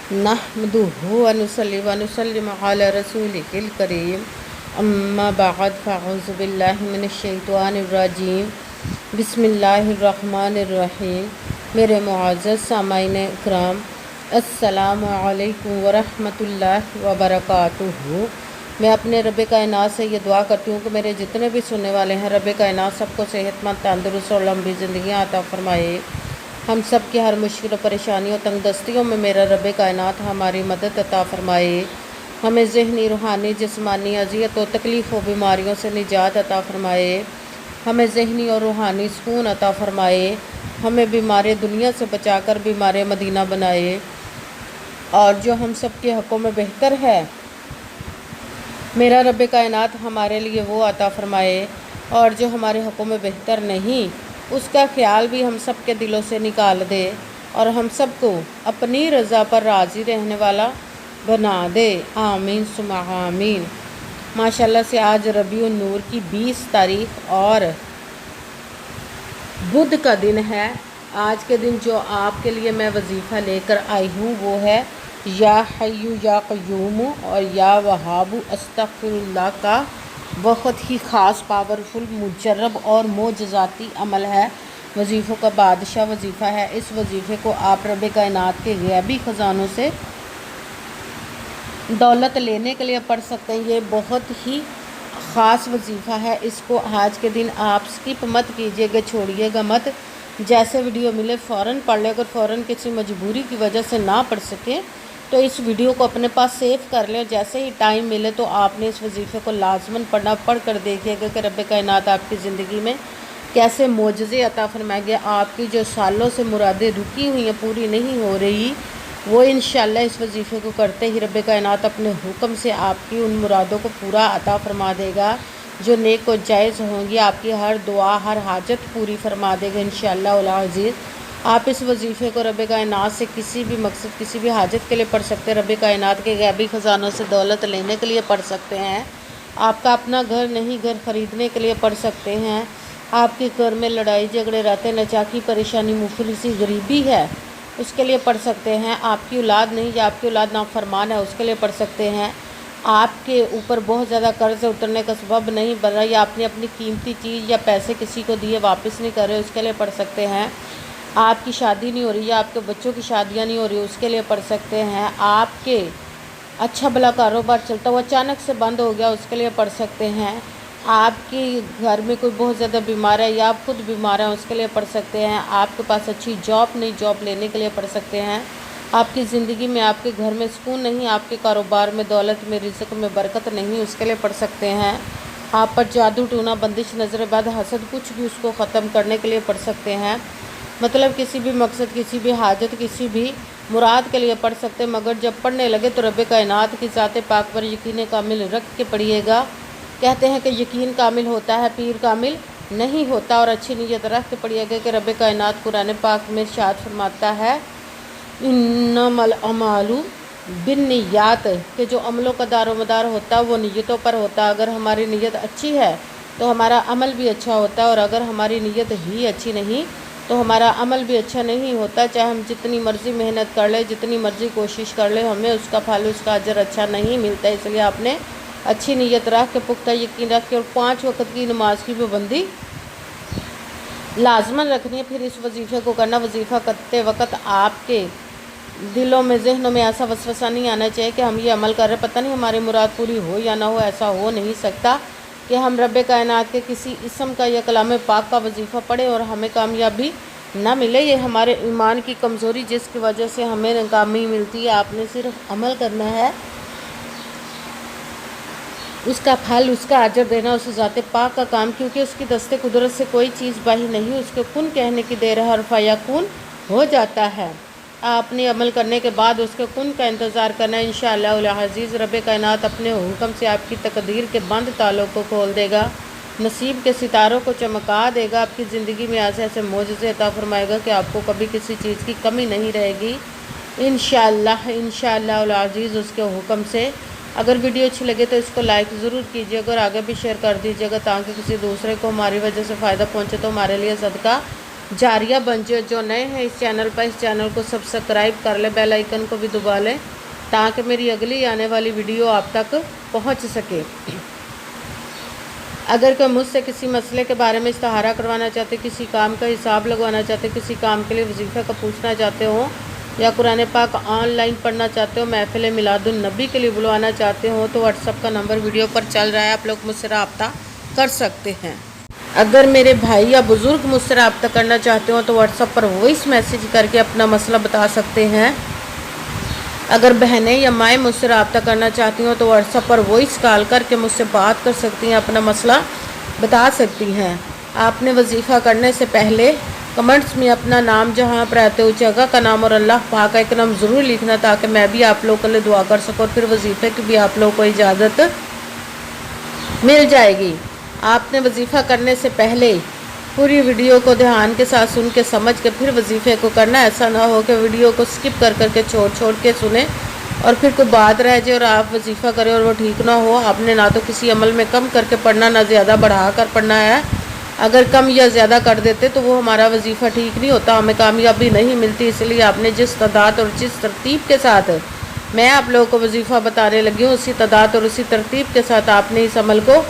नहमदुहु व नुसल्ली व नुसल्लिमु अला रसूलिहिल करीम अम्मा बअद फ़अऊज़ु बिल्लाहि मिनश शैतानिर रजीम बिस्मिल्लाहिर रहमानिर रहीम। मेरे मुअज़्ज़ज़ सामाईन इकराम, अस्सलामु अलैकुम व रहमतुल्लाहि व बरकातुहू। मैं अपने रब कायनात से ये दुआ करती हूँ कि मेरे जितने भी सुनने वाले हैं, रब कायनात सबको सेहतमंद, तंदुरुस्त और लंबी ज़िंदगियाँ अता फ़रमाए। हम सब की हर मुश्किल और परेशानियों तंगदस्तियों में मेरा रब कायनात हमारी मदद अता फ़रमाए। हमें ज़हनी, रूहानी, जिस्मानी अज़ियत और तकलीफ़ और बीमारियों से निजात अता फ़रमाए। हमें ज़हनी और रूहानी सुकून अता फ़रमाए। हमें बीमार दुनिया से बचाकर बीमार मदीना बनाए, और जो हम सब के हक़ों में बेहतर है मेरा रब कायनात हमारे लिए वो अता फ़रमाए, और जो हमारे हक़ों में बेहतर नहीं उसका ख़्याल भी हम सब के दिलों से निकाल दे, और हम सब को अपनी रज़ा पर राज़ी रहने वाला बना दे। आमीन सुम्मा आमीन। माशाल्लाह से आज रबीउन नूर की 20 तारीख़ और बुध का दिन है। आज के दिन जो आपके लिए मैं वजीफ़ा लेकर आई हूँ वो है या हय्यु या क़य्यूम और या वहाबु अस्तग़फिरुल्लाह का बहुत ही ख़ास, पावरफुल, मुजर्रब और मोजज़ाती अमल है। वजीफ़ों का बादशाह वजीफ़ा है। इस वजीफ़े को आप रब कायनात के ग़ैबी ख़जानों से दौलत लेने के लिए पढ़ सकते हैं। ये बहुत ही ख़ास वजीफ़ा है। इसको आज के दिन आप स्किप मत कीजिएगा, छोड़िएगा मत। जैसे वीडियो मिले फ़ौरन पढ़ लें। अगर फ़ौरन किसी मजबूरी की वजह से ना पढ़ सकें तो इस वीडियो को अपने पास सेव कर लें। जैसे ही टाइम मिले तो आपने इस वजीफ़े को लाजमन पढ़ना। पढ़ कर देखिएगा कि रब कायनात आपकी ज़िंदगी में कैसे मोजज़े अता फ़रमाएंगे। आपकी जो सालों से मुरादें रुकी हुई हैं, पूरी नहीं हो रही, वो इंशाअल्लाह इस वजीफ़े को करते ही रब कायनात अपने हुक्म से आपकी उन मुरादों को पूरा अता फ़रमा देगा। जो नेक और जायज़ होंगी, आपकी हर दुआ, हर हाजत पूरी फरमा देगा इंशाअल्लाह उल अज़ीज़। आप इस वजीफ़े को रब कायनात से किसी भी मकसद, किसी भी हाजत के लिए पढ़ सकते हैं। रब कायनात के ग़ैबी ख़जानों से दौलत लेने के लिए पढ़ सकते हैं। आपका अपना घर नहीं, घर ख़रीदने के लिए पढ़ सकते हैं। आपके घर में लड़ाई झगड़े रहते, नचाकी, परेशानी, मुफलिसी, गरीबी है, उसके लिए पढ़ सकते हैं। आपकी औलाद नहीं या आपकी औलाद नाफरमान है, उसके लिए पढ़ सकते हैं। आपके ऊपर बहुत ज़्यादा कर्ज उतरने का सबब नहीं बन रहा, या आपने अपनी कीमती चीज़ या पैसे किसी को दिए वापस नहीं कर रहे, उसके लिए पढ़ सकते हैं। आपकी शादी नहीं हो रही या आपके बच्चों की शादियां नहीं हो रही, उसके लिए पढ़ सकते हैं। आपके अच्छा भला कारोबार चलता हुआ अचानक से बंद हो गया, उसके लिए पढ़ सकते हैं। आपके घर में कोई बहुत ज़्यादा बीमार है या आप खुद बीमार हैं, उसके लिए पढ़ सकते हैं। आपके पास अच्छी जॉब नहीं, जॉब लेने के लिए पढ़ सकते हैं। आपकी ज़िंदगी में, आपके घर में सुकून नहीं, आपके कारोबार में, दौलत में, रिज़्क़ में बरकत नहीं, उसके लिए पढ़ सकते हैं। आप पर जादू, टूना, बंदिश, नज़र बद, हसद, कुछ भी, उसको ख़त्म करने के लिए पढ़ सकते हैं। मतलब किसी भी मकसद, किसी भी हाजत, किसी भी मुराद के लिए पढ़ सकते हैं। मगर जब पढ़ने लगे तो रब कायनात की ज़ात पाक पर यकीन कामिल रख के पढ़िएगा। कहते हैं कि यकीन कामिल होता है, पीर कामिल नहीं होता। और अच्छी नीयत रख के पढ़िएगा कि रब कायनात कुरान पाक में इरशाद फरमाता है इन्नमल अमालू बिन्नियात, कि जो अमलों का दारोमदार होता है वो नीयतों पर होता है। अगर हमारी नीयत अच्छी है तो हमारा अमल भी अच्छा होता है, और अगर हमारी नीयत ही अच्छी नहीं तो हमारा अमल भी अच्छा नहीं होता। चाहे हम जितनी मर्ज़ी मेहनत कर ले, जितनी मर्ज़ी कोशिश कर ले, हमें उसका फल, उसका अजर अच्छा नहीं मिलता। इसलिए आपने अच्छी नीयत रख के, पुख्ता यकीन रख के, और 5 वक्त की नमाज की पाबंदी लाजमन रखनी है। फिर इस वजीफ़े को करना। वजीफ़ा करते वक्त आपके दिलों में, जहनों में ऐसा वसवसा नहीं आना चाहिए कि हम ये अमल कर रहे, पता नहीं हमारी मुराद पूरी हो या ना हो। ऐसा हो नहीं सकता कि हम रब कायनात के किसी इसम का या कलाम पाक का वजीफ़ा पढ़ें और हमें कामयाबी ना मिले। ये हमारे ईमान की कमज़ोरी, जिसकी वजह से हमें नाकामी मिलती है। आपने सिर्फ अमल करना है, उसका फल, उसका अजर देना उस ज़ात पाक का काम, क्योंकि उसकी दस्ते कुदरत से कोई चीज़ बाही नहीं। उसके कुन कहने की देर है और फयाकुन हो जाता है। आपने अमल करने के बाद उसके कुन का इंतज़ार करना है। इंशाअल्लाह उल अज़ीज़ रब कायनात अपने हुक्म से आपकी तकदीर के बंद तालों को खोल देगा, नसीब के सितारों को चमका देगा। आपकी ज़िंदगी में ऐसे ऐसे मोजज़े अता फरमाएगा कि आपको कभी किसी चीज़ की कमी नहीं रहेगी इंशाअल्लाह, इंशाअल्लाह उल अज़ीज़ उसके हुक्म से। अगर वीडियो अच्छी लगे तो इसको लाइक ज़रूर कीजिएगा और आगे भी शेयर कर दीजिएगा, ताकि किसी दूसरे को हमारी वजह से फ़ायदा पहुँचे तो हमारे लिए सदका जारिया बन जाए। जो नए हैं इस चैनल पर, इस चैनल को सब्सक्राइब कर ले, बेल आइकन को भी दबा लें ताकि मेरी अगली आने वाली वीडियो आप तक पहुंच सके। अगर कोई मुझसे किसी मसले के बारे में इस्तिहारा करवाना चाहते, किसी काम का हिसाब लगवाना चाहते, किसी काम के लिए वजीफ़े का पूछना चाहते हो, या कुरान पाक ऑनलाइन पढ़ना चाहते हो, महफिल मिलादुन नबी के लिए बुलवाना चाहते हो, तो व्हाट्सअप का नंबर वीडियो पर चल रहा है, आप लोग मुझसे रब्ता कर सकते हैं। अगर मेरे भाई या बुज़ुर्ग मुझसे रब्ता करना चाहते हो तो व्हाट्सअप पर वॉइस मैसेज करके अपना मसला बता सकते हैं। अगर बहनें या माएँ मुझसे रब्ता करना चाहती हो तो व्हाट्सअप पर वॉइस कॉल करके मुझसे बात कर सकती हैं, अपना मसला बता सकती हैं। आपने वजीफ़ा करने से पहले कमेंट्स में अपना नाम, जहाँ आप रहते हो जगह का नाम और अल्लाह पाक का एक नाम ज़रूर लिखना ताकि मैं भी आप लोगों के लिए दुआ कर सकूँ और फिर वजीफ़े की भी आप लोगों को इजाज़त मिल जाएगी। आपने वजीफ़ा करने से पहले पूरी वीडियो को ध्यान के साथ सुन के समझ के फिर वजीफ़े को करना। ऐसा ना हो कि वीडियो को स्किप कर करके छोड़ के सुने और फिर कोई बात रह जाए और आप वजीफ़ा करें और वो ठीक ना हो। आपने ना तो किसी अमल में कम करके पढ़ना, ना ज़्यादा बढ़ा कर पढ़ना है। अगर कम या ज़्यादा कर देते तो वो हमारा वजीफ़ा ठीक नहीं होता, हमें कामयाबी नहीं मिलती। इसलिए आपने जिस तादाद और जिस तरतीब के साथ मैं आप लोगों को वजीफ़ा बताने लगी हूँ, उसी तादाद और उसी तरतीब के साथ आपने इस अमल को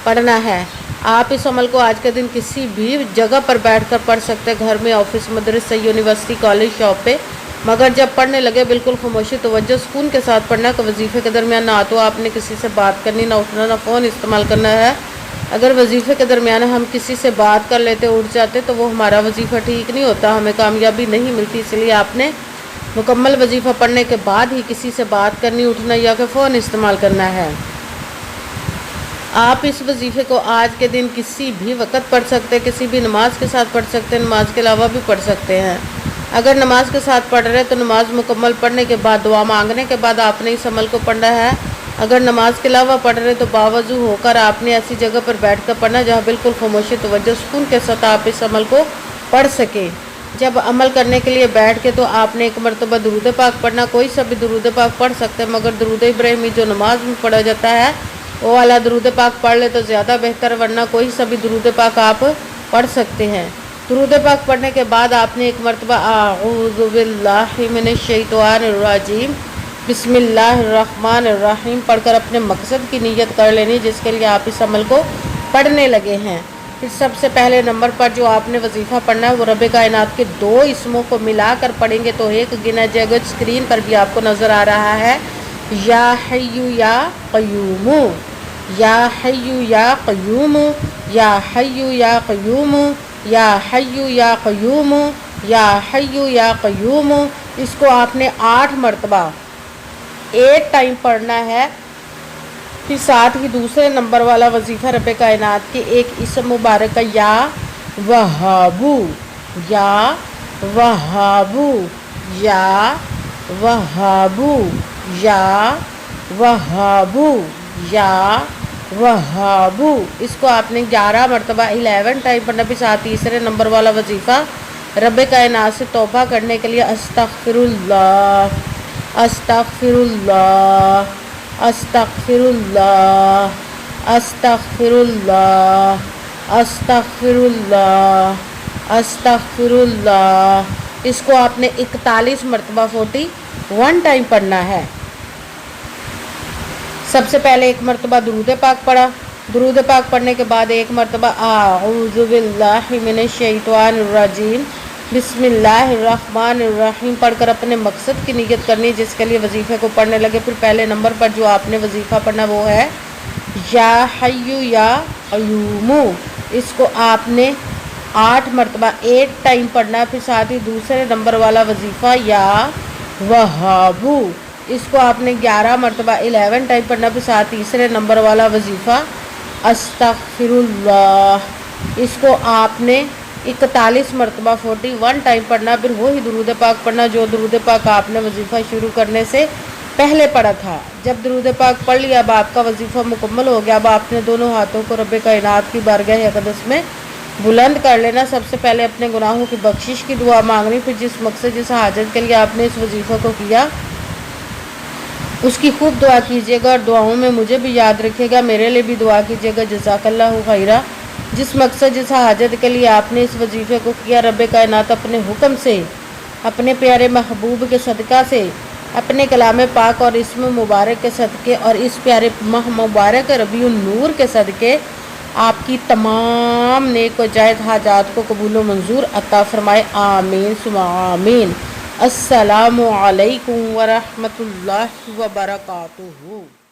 पढ़ना है। आप इस अमल को आज के दिन किसी भी जगह पर बैठकर पढ़ सकते हैं, घर में, ऑफिस, मदरसे, यूनिवर्सिटी, कॉलेज, शॉप पे। मगर जब पढ़ने लगे बिल्कुल खामोशी, तवज्जो, सुकून के साथ पढ़ना कि वजीफ़े के दरमियान ना तो आपने किसी से बात करनी, ना उठना, ना फ़ोन इस्तेमाल करना है। अगर वजीफ़े के दरमियान हम किसी से बात कर लेते, उठ जाते, तो वो हमारा वजीफ़ा ठीक नहीं होता, हमें कामयाबी नहीं मिलती। इसलिए आपने मुकम्मल वजीफ़ा पढ़ने के बाद ही किसी से बात करनी, उठना या कि फ़ोन इस्तेमाल करना है। आप इस वजीफ़े को आज के दिन किसी भी वक्त पढ़ सकते हैं, किसी भी नमाज के साथ पढ़ सकते हैं, नमाज के अलावा भी पढ़ सकते हैं। अगर नमाज के साथ पढ़ रहे तो नमाज मुकम्मल पढ़ने के बाद, दुआ मांगने के बाद आपने इस अमल को पढ़ना है। अगर नमाज के अलावा पढ़ रहे तो बावजू होकर आपने ऐसी जगह पर बैठ कर पढ़ना जहाँ बिल्कुल खामोशी, तवज्जो, सुकून के साथ आप इस अमल को पढ़ सकें। जब अमल करने के लिए बैठ के तो आपने एक मरतबा दुरूद पाक पढ़ना। कोई सा भी दुरूद पाक पढ़ सकते हैं, मगर दुरूद इब्राहिमी जो नमाज में पढ़ा जाता है वो वाला दुरूद पाक पढ़ ले तो ज़्यादा बेहतर, वरना कोई सा भी दुरूद पाक आप पढ़ सकते हैं। दुरूद पाक पढ़ने के बाद आपने एक मरतबा आऊज़ु बिल्लाहि मिनश शैतानिर रजीम बिस्मिल्लाहिर रहमानिर रहीम पढ़कर अपने मकसद की नीयत कर लेनी जिसके लिए आप इस अमल को पढ़ने लगे हैं। फिर सबसे पहले नंबर पर जो आपने वजीफ़ा पढ़ना है वो रब कायनात के 2 इसमों को मिलाकर पढ़ेंगे तो एक गिना जाएगा। स्क्रीन पर भी आपको नज़र आ रहा है, या हय्यु या क़य्यूमु, या हय्यु या क़य्यूमु, या हय्यु या क़य्यूमु, या हय्यु या क़य्यूमु, या हय्यु या क़य्यूमु। इसको आपने 8 मरतबा 8 टाइम पढ़ना है। फिर साथ ही दूसरे नंबर वाला वजीफ़ा रब कायनात के एक इसम मुबारक का या वहाबू, या वहाबू, या वहाबू, या वहाबू, या वहाबू। इसको आपने 11 मरतबा 11 टाइम पढ़ना। फिर साथ तीसरे नंबर वाला वजीफ़ा रब कायनात से तौबा करने के लिए अस्तग़फिरुल्लाह, अस्तग़फिरुल्लाह, अस्तग़फिरुल्लाह, अस्तग़फिरुल्लाह, अस्तग़फिरुल्लाह, अस्तग़फिरुल्लाह। इसको आपने 41 मरतबा 41 टाइम पढ़ना है। सबसे पहले एक मरतबा दुरूद पाक पढ़ा। दुरूद पाक पढ़ने के बाद एक मरतबा आऊज़ु बिल्लाहि मिनश शैतानिर रजीम बिस्मिल्लाहिर रहमानिर रहीम पढ़कर अपने मकसद की नीयत करनी जिसके लिए वजीफ़े को पढ़ने लगे। फिर पहले नंबर पर जो आपने वजीफ़ा पढ़ना वो है या हय्यु या क़य्यूमु। इसको आपने 8 मरतबा 8 टाइम पढ़ना है। फिर साथ ही दूसरे नंबर वाला वजीफ़ा या वहाबू, इसको आपने 11 मरतबा 11 टाइम पढ़ना। फिर साथ तीसरे नंबर वाला वजीफ़ा अस्तग़फिरुल्लाह, इसको आपने 41 मरतबा 41 टाइम पढ़ना। फिर वही दुरूद पाक पढ़ना जो दुरूद पाक आपने वजीफ़ा शुरू करने से पहले पढ़ा था। जब दुरूद पाक पढ़ लिया, अब आपका वजीफ़ा मुकम्मल हो गया। अब आपने दोनों हाथों को रब कायनात की बारगाह अक़दस में बुलंद कर लेना। सबसे पहले अपने गुनाहों की बख्शिश की दुआ मांगनी। फिर जिस मकसद, जिस हाजत के लिए आपने इस वजीफ़ा को किया उसकी खूब दुआ कीजिएगा और दुआओं में मुझे भी याद रखिएगा, मेरे लिए भी दुआ कीजिएगा। जज़ाकल्लाहु खैरा। جس مقصد جس حاجت کے لیے آپ نے اس وظیفے کو کیا، رب کائنات اپنے حکم سے، اپنے پیارے محبوب کے صدقہ سے، اپنے کلام پاک اور اسم مبارک کے صدقے اور اس پیارے ماہ مبارک ربیع النور کے صدقے آپ کی تمام نیک و جائز حاجات کو قبول و منظور عطا فرمائے، آمین ثم آمین۔ السلام علیکم ورحمۃ اللہ وبرکاتہ۔